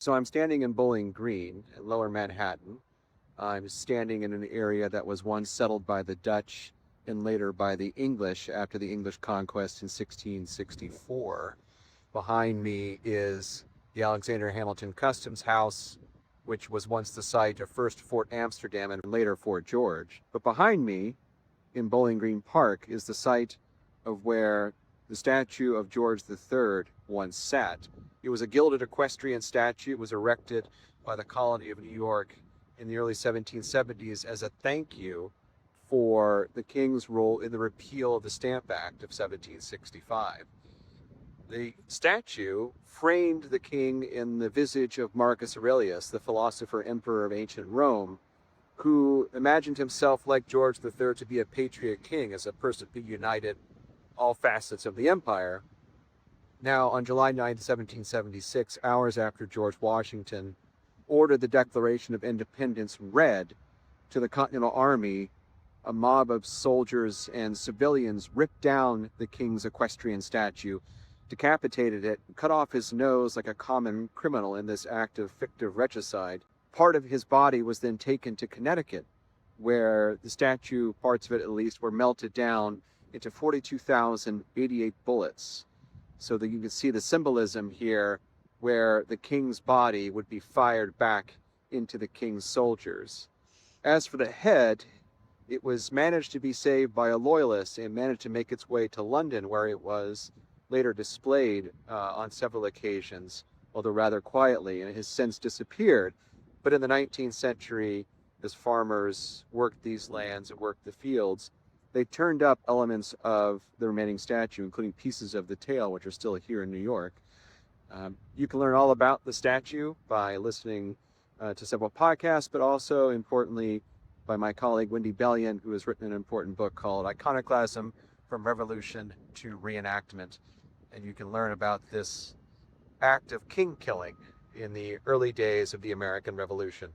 So I'm standing in Bowling Green, in Lower Manhattan. I'm standing in an area that was once settled by the Dutch and later by the English after the English conquest in 1664. Behind me is the Alexander Hamilton Customs House, which was once the site of first Fort Amsterdam and later Fort George. But behind me, in Bowling Green Park, is the site of where the statue of George III once sat. It was a gilded equestrian statue. It was erected by the colony of New York in the early 1770s as a thank you for the king's role in the repeal of the Stamp Act of 1765. The statue framed the king in the visage of Marcus Aurelius, the philosopher emperor of ancient Rome, who imagined himself, like George III, to be a patriot king, as a person who united all facets of the empire. Now, on July 9th, 1776, hours after George Washington ordered the Declaration of Independence read to the Continental Army, a mob of soldiers and civilians ripped down the king's equestrian statue, decapitated it, cut off his nose like a common criminal in this act of fictive regicide. Part of his body was then taken to Connecticut, where the statue, parts of it at least, were melted down into 42,088 bullets. So that you can see the symbolism here, where the king's body would be fired back into the king's soldiers. As for the head, it was managed to be saved by a loyalist and managed to make its way to London, where it was later displayed on several occasions, although rather quietly, and it has since disappeared. But in the 19th century, as farmers worked these lands and worked the fields, they turned up elements of the remaining statue, including pieces of the tail, which are still here in New York. You can learn all about the statue by listening to several podcasts, but also, importantly, by my colleague Wendy Bellion, who has written an important book called Iconoclasm from Revolution to Reenactment. And you can learn about this act of king killing in the early days of the American Revolution.